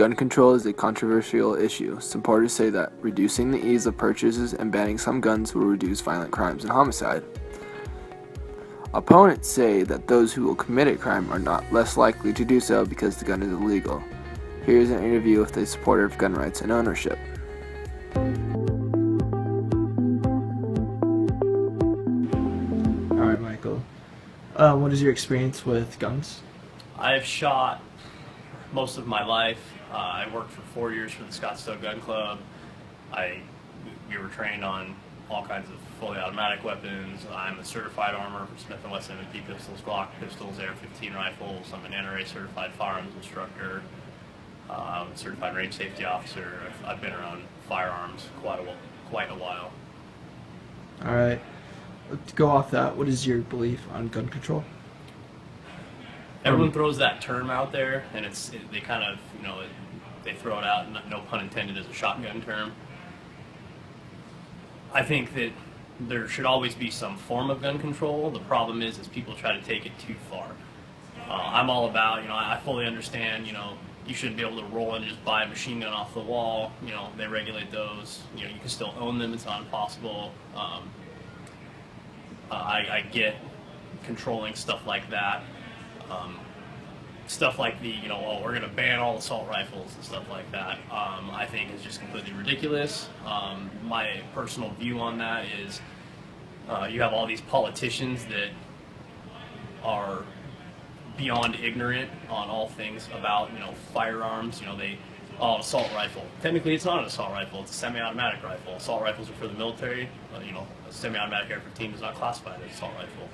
Gun control is a controversial issue. Supporters say that reducing the ease of purchases and banning some guns will reduce violent crimes and homicide. Opponents say that those who will commit a crime are not less likely to do so because the gun is illegal. Here's an interview with a supporter of gun rights and ownership. Alright, Michael. What is your experience with guns? I've shot most of my life. I worked for 4 years for the TSoto Gun Club. We were trained on all kinds of fully automatic weapons. I'm a certified armor for Smith & Wesson M&P pistols, Glock pistols, AR-15 rifles. I'm an NRA certified firearms instructor. I'm a certified range safety officer. I've been around firearms quite a while. All right. To go off that, what is your belief on gun control? Everyone throws that term out there, and they kind of, they throw it out, no pun intended, as a shotgun term. I think that there should always be some form of gun control. The problem is people try to take it too far. I'm all about, I fully understand, you shouldn't be able to roll and just buy a machine gun off the wall. They regulate those. You can still own them. It's not impossible. I get controlling stuff like that. Stuff like we're going to ban all assault rifles and stuff like that, I think is just completely ridiculous. My personal view on that is you have all these politicians that are beyond ignorant on all things about, firearms. Assault rifle. Technically, it's not an assault rifle. It's a semi-automatic rifle. Assault rifles are for the military. A semi-automatic AR-15 is not classified as an assault rifle.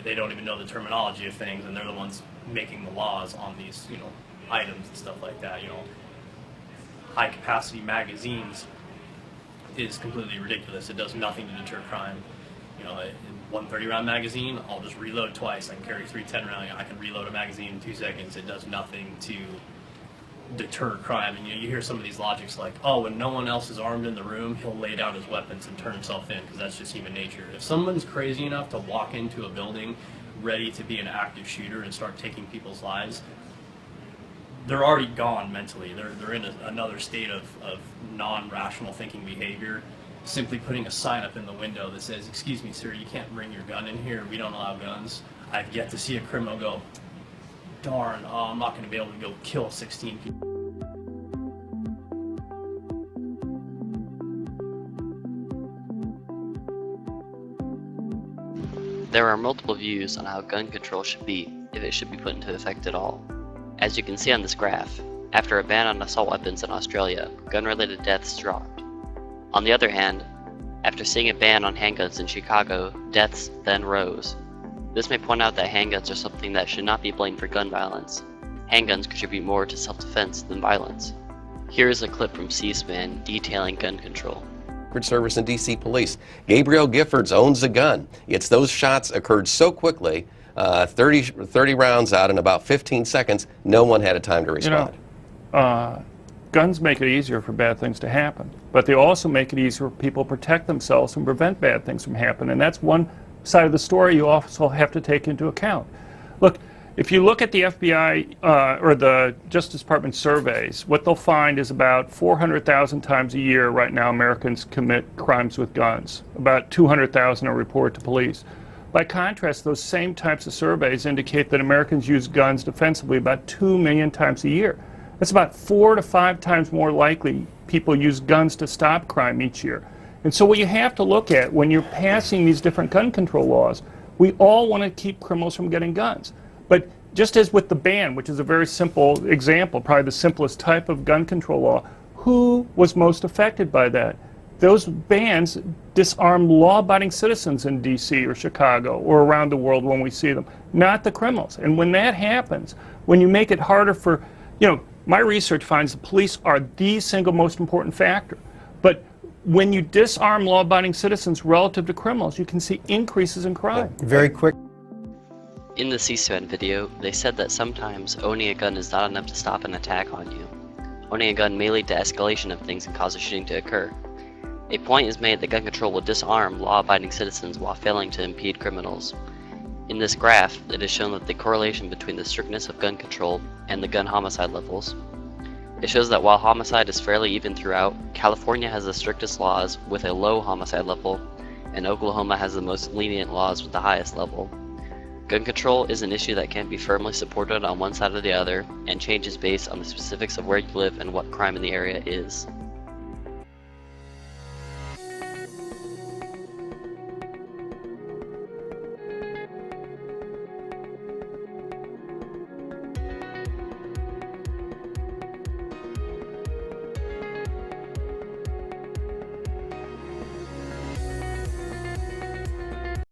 They don't even know the terminology of things, and they're the ones making the laws on these, items and stuff like that. High-capacity magazines is completely ridiculous. It does nothing to deter crime. In 130-round magazine, I'll just reload twice. I can carry 3 10-round. I can reload a magazine in 2 seconds. It does nothing to deter crime. And you hear some of these logics like, oh, when no one else is armed in the room, he'll lay down his weapons and turn himself in, because that's just human nature. If someone's crazy enough to walk into a building ready to be an active shooter and start taking people's lives, they're already gone mentally. They're in another state of non-rational thinking behavior. Simply putting a sign up in the window that says, "Excuse me, sir, you can't bring your gun in here. We don't allow guns." I've yet to see a criminal go, darn, I'm not going to be able to go kill 16 people. There are multiple views on how gun control should be, if it should be put into effect at all. As you can see on this graph, after a ban on assault weapons in Australia, gun-related deaths dropped. On the other hand, after seeing a ban on handguns in Chicago, deaths then rose. This may point out that handguns are something that should not be blamed for gun violence. Handguns contribute more to self-defense than violence. Here is a clip from C-SPAN detailing gun control. Service and DC Police. Gabriel Giffords owns a gun. It's those shots occurred so quickly, 30 rounds out in about 15 seconds, no one had a time to respond. Guns make it easier for bad things to happen, but they also make it easier for people to protect themselves and prevent bad things from happening. And that's one side of the story you also have to take into account. Look, if you look at the FBI or the Justice Department surveys, what they'll find is about 400,000 times a year right now Americans commit crimes with guns. About 200,000 are reported to police. By contrast, those same types of surveys indicate that Americans use guns defensively about 2 million times a year. That's about 4 to 5 times more likely people use guns to stop crime each year. And so what you have to look at when you're passing these different gun control laws, we all want to keep criminals from getting guns. But just as with the ban, which is a very simple example, probably the simplest type of gun control law, who was most affected by that? Those bans disarm law-abiding citizens in DC or Chicago or around the world when we see them, not the criminals. And when that happens, when you make it harder for, my research finds the police are the single most important factor. But when you disarm law-abiding citizens relative to criminals, you can see increases in crime. Very quick. In the C-SPAN video, they said that sometimes owning a gun is not enough to stop an attack on you. Owning a gun may lead to escalation of things and cause a shooting to occur. A point is made that gun control will disarm law-abiding citizens while failing to impede criminals. In this graph, it is shown that the correlation between the strictness of gun control and the gun homicide levels. It shows that while homicide is fairly even throughout, California has the strictest laws with a low homicide level, and Oklahoma has the most lenient laws with the highest level. Gun control is an issue that can't be firmly supported on one side or the other, and changes based on the specifics of where you live and what crime in the area is.